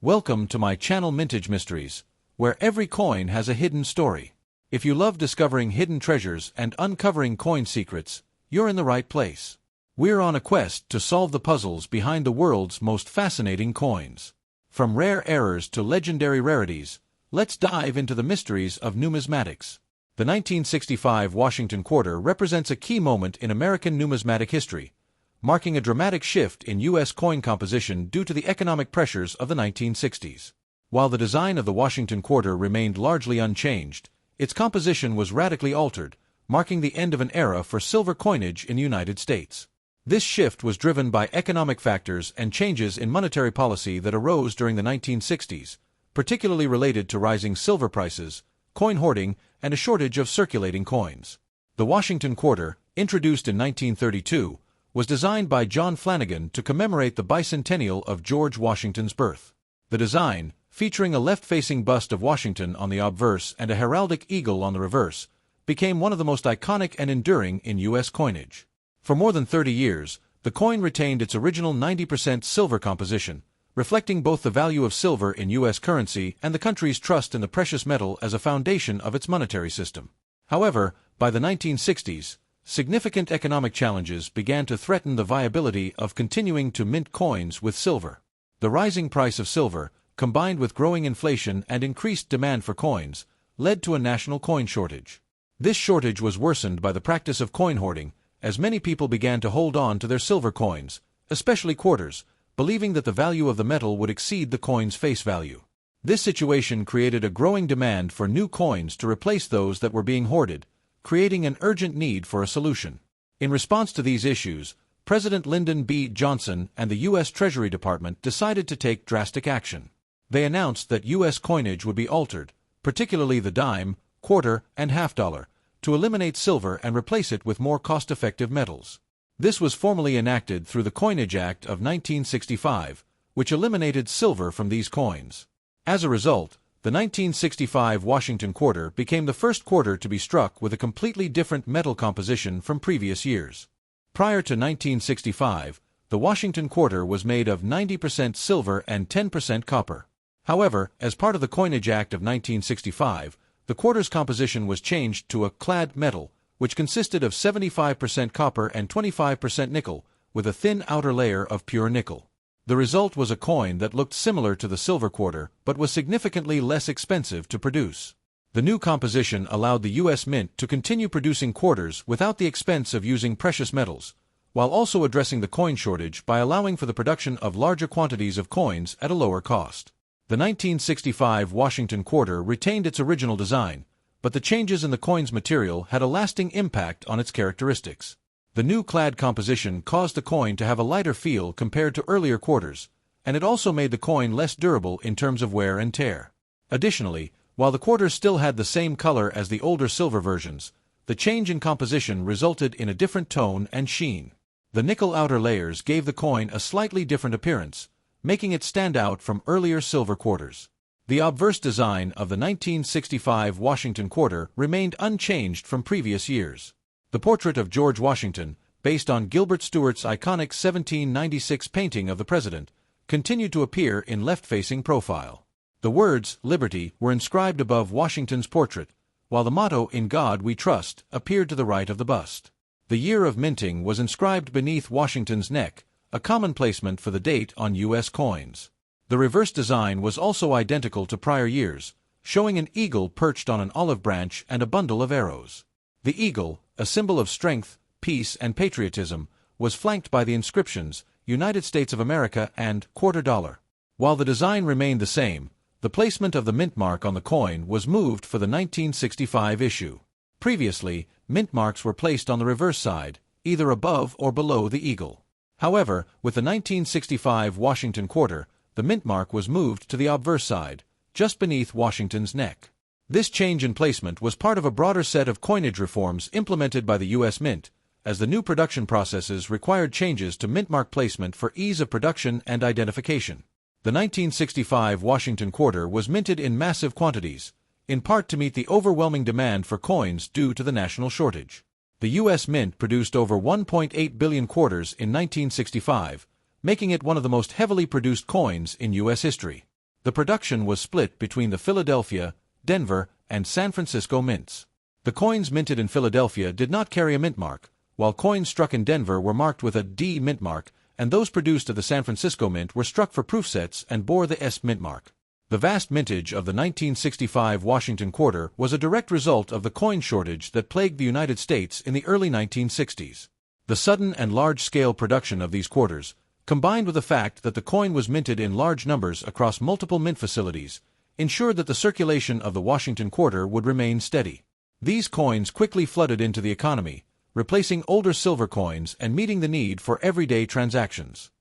Welcome to my channel Mintage Mysteries, where every coin has a hidden story. If you love discovering hidden treasures and uncovering coin secrets, you're in the right place. We're on a quest to solve the puzzles behind the world's most fascinating coins. From rare errors to legendary rarities, let's dive into the mysteries of numismatics. The 1965 Washington quarter represents a key moment in American numismatic history, marking a dramatic shift in U.S. coin composition due to the economic pressures of the 1960s. While the design of the Washington quarter remained largely unchanged, its composition was radically altered, marking the end of an era for silver coinage in the United States. This shift was driven by economic factors and changes in monetary policy that arose during the 1960s, particularly related to rising silver prices, coin hoarding, and a shortage of circulating coins. The Washington quarter, introduced in 1932, was designed by John Flanagan to commemorate the bicentennial of George Washington's birth. The design, featuring a left-facing bust of Washington on the obverse and a heraldic eagle on the reverse, became one of the most iconic and enduring in U.S. coinage. For more than 30 years, the coin retained its original 90% silver composition, reflecting both the value of silver in U.S. currency and the country's trust in the precious metal as a foundation of its monetary system. However, by the 1960s, significant economic challenges began to threaten the viability of continuing to mint coins with silver. The rising price of silver, combined with growing inflation and increased demand for coins, led to a national coin shortage. This shortage was worsened by the practice of coin hoarding, as many people began to hold on to their silver coins, especially quarters, believing that the value of the metal would exceed the coin's face value. This situation created a growing demand for new coins to replace those that were being hoarded, creating an urgent need for a solution. In response to these issues, President Lyndon B. Johnson and the U.S. Treasury Department decided to take drastic action. They announced that U.S. coinage would be altered, particularly the dime, quarter, and half-dollar, to eliminate silver and replace it with more cost-effective metals. This was formally enacted through the Coinage Act of 1965, which eliminated silver from these coins. As a result, the 1965 Washington quarter became the first quarter to be struck with a completely different metal composition from previous years. Prior to 1965, the Washington quarter was made of 90% silver and 10% copper. However, as part of the Coinage Act of 1965, the quarter's composition was changed to a clad metal, which consisted of 75% copper and 25% nickel, with a thin outer layer of pure nickel. The result was a coin that looked similar to the silver quarter, but was significantly less expensive to produce. The new composition allowed the U.S. Mint to continue producing quarters without the expense of using precious metals, while also addressing the coin shortage by allowing for the production of larger quantities of coins at a lower cost. The 1965 Washington quarter retained its original design, but the changes in the coin's material had a lasting impact on its characteristics. The new clad composition caused the coin to have a lighter feel compared to earlier quarters, and it also made the coin less durable in terms of wear and tear. Additionally, while the quarters still had the same color as the older silver versions, the change in composition resulted in a different tone and sheen. The nickel outer layers gave the coin a slightly different appearance, making it stand out from earlier silver quarters. The obverse design of the 1965 Washington quarter remained unchanged from previous years. The portrait of George Washington, based on Gilbert Stuart's iconic 1796 painting of the president, continued to appear in left-facing profile. The words, "Liberty," were inscribed above Washington's portrait, while the motto, "In God We Trust," appeared to the right of the bust. The year of minting was inscribed beneath Washington's neck, a common placement for the date on U.S. coins. The reverse design was also identical to prior years, showing an eagle perched on an olive branch and a bundle of arrows. The eagle, a symbol of strength, peace, and patriotism, was flanked by the inscriptions, "United States of America" and "Quarter Dollar." While the design remained the same, the placement of the mint mark on the coin was moved for the 1965 issue. Previously, mint marks were placed on the reverse side, either above or below the eagle. However, with the 1965 Washington quarter, the mint mark was moved to the obverse side, just beneath Washington's neck. This change in placement was part of a broader set of coinage reforms implemented by the U.S. Mint, as the new production processes required changes to mint mark placement for ease of production and identification. The 1965 Washington quarter was minted in massive quantities, in part to meet the overwhelming demand for coins due to the national shortage. The U.S. Mint produced over 1.8 billion quarters in 1965, making it one of the most heavily produced coins in U.S. history. The production was split between the Philadelphia, Denver, and San Francisco mints. The coins minted in Philadelphia did not carry a mint mark, while coins struck in Denver were marked with a D mint mark, and those produced at the San Francisco Mint were struck for proof sets and bore the S mint mark. The vast mintage of the 1965 Washington quarter was a direct result of the coin shortage that plagued the United States in the early 1960s. The sudden and large-scale production of these quarters, combined with the fact that the coin was minted in large numbers across multiple mint facilities, ensured that the circulation of the Washington quarter would remain steady. These coins quickly flooded into the economy, replacing older silver coins and meeting the need for everyday transactions.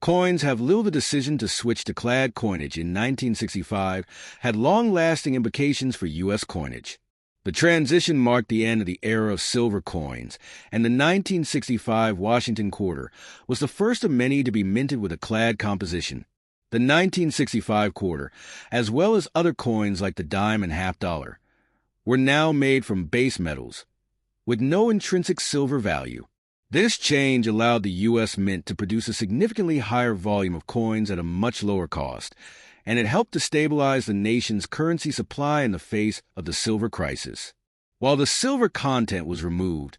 Coins have little. The decision to switch to clad coinage in 1965 had long-lasting implications for U.S. coinage. The transition marked the end of the era of silver coins, and the 1965 Washington quarter was the first of many to be minted with a clad composition. The 1965 quarter, as well as other coins like the dime and half dollar, were now made from base metals, with no intrinsic silver value. This change allowed the U.S. Mint to produce a significantly higher volume of coins at a much lower cost, and it helped to stabilize the nation's currency supply in the face of the silver crisis. While the silver content was removed,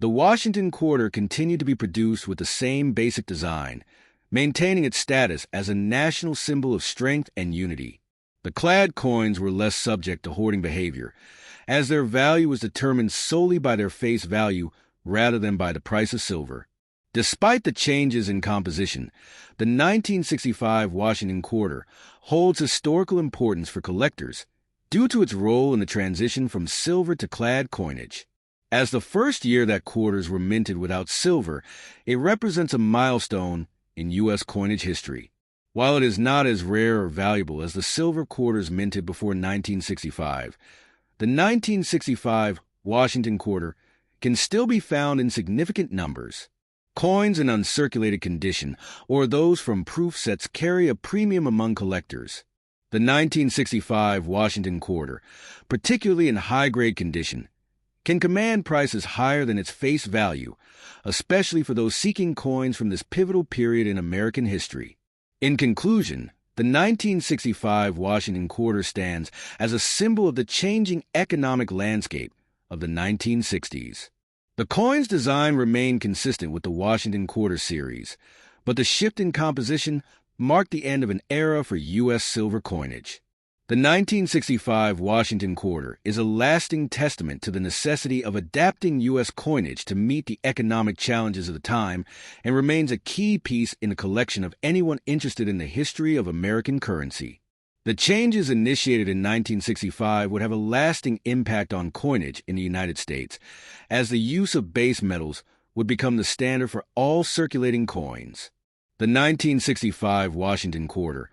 the Washington quarter continued to be produced with the same basic design, maintaining its status as a national symbol of strength and unity. The clad coins were less subject to hoarding behavior, as their value was determined solely by their face value rather than by the price of silver. Despite the changes in composition, the 1965 Washington quarter holds historical importance for collectors due to its role in the transition from silver to clad coinage. As the first year that quarters were minted without silver, it represents a milestone in U.S. coinage history. While it is not as rare or valuable as the silver quarters minted before 1965, the 1965 Washington quarter can still be found in significant numbers. Coins in uncirculated condition, or those from proof sets, carry a premium among collectors. The 1965 Washington quarter, particularly in high-grade condition, can command prices higher than its face value, especially for those seeking coins from this pivotal period in American history. In conclusion, the 1965 Washington quarter stands as a symbol of the changing economic landscape of the 1960s. The coin's design remained consistent with the Washington quarter series, but the shift in composition marked the end of an era for U.S. silver coinage. The 1965 Washington quarter is a lasting testament to the necessity of adapting U.S. coinage to meet the economic challenges of the time, and remains a key piece in the collection of anyone interested in the history of American currency. The changes initiated in 1965 would have a lasting impact on coinage in the United States, as the use of base metals would become the standard for all circulating coins. The 1965 Washington quarter,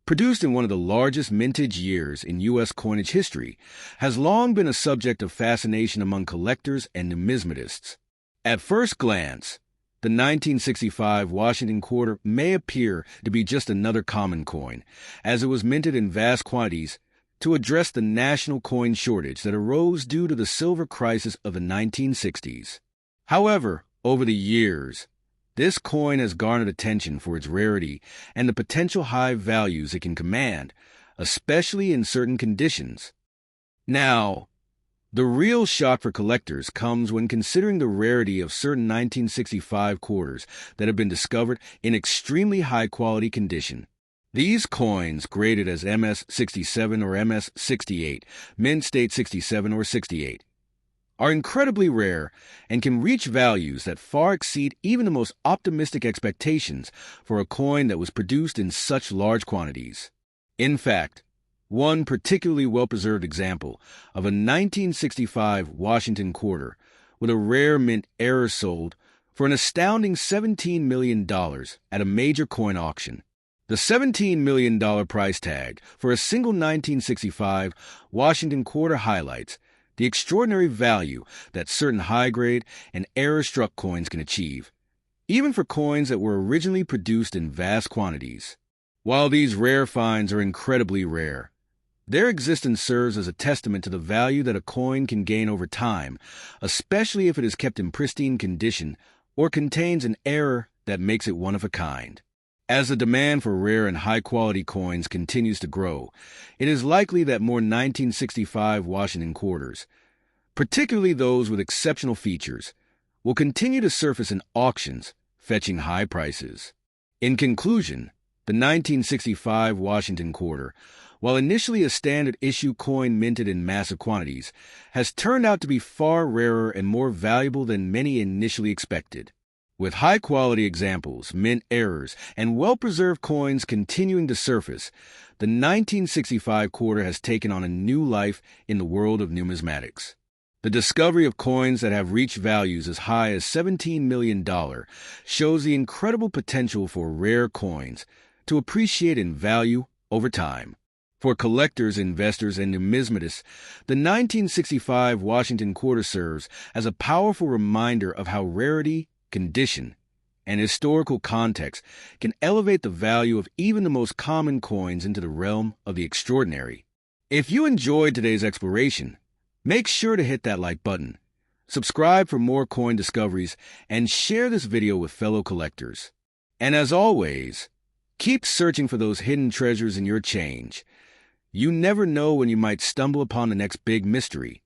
produced in one of the largest mintage years in U.S. coinage history, has long been a subject of fascination among collectors and numismatists. At first glance, the 1965 Washington quarter may appear to be just another common coin, as it was minted in vast quantities to address the national coin shortage that arose due to the silver crisis of the 1960s. However, over the years, this coin has garnered attention for its rarity and the potential high values it can command, especially in certain conditions. Now, the real shock for collectors comes when considering the rarity of certain 1965 quarters that have been discovered in extremely high-quality condition. These coins, graded as MS-67 or MS-68, mint state 67 or 68, are incredibly rare and can reach values that far exceed even the most optimistic expectations for a coin that was produced in such large quantities. In fact, one particularly well-preserved example of a 1965 Washington quarter with a rare mint error sold for an astounding $17 million at a major coin auction. The $17 million price tag for a single 1965 Washington quarter highlights the extraordinary value that certain high-grade and error-struck coins can achieve, even for coins that were originally produced in vast quantities. While these rare finds are incredibly rare, their existence serves as a testament to the value that a coin can gain over time, especially if it is kept in pristine condition or contains an error that makes it one of a kind. As the demand for rare and high-quality coins continues to grow, it is likely that more 1965 Washington quarters, particularly those with exceptional features, will continue to surface in auctions, fetching high prices. In conclusion, the 1965 Washington quarter, while initially a standard issue coin minted in massive quantities, has turned out to be far rarer and more valuable than many initially expected. With high-quality examples, mint errors, and well-preserved coins continuing to surface, the 1965 quarter has taken on a new life in the world of numismatics. The discovery of coins that have reached values as high as $17 million shows the incredible potential for rare coins to appreciate in value over time. For collectors, investors, and numismatists, the 1965 Washington quarter serves as a powerful reminder of how rarity, condition, and historical context can elevate the value of even the most common coins into the realm of the extraordinary. If you enjoyed today's exploration, make sure to hit that like button, subscribe for more coin discoveries, and share this video with fellow collectors. And as always, keep searching for those hidden treasures in your change. You never know when you might stumble upon the next big mystery.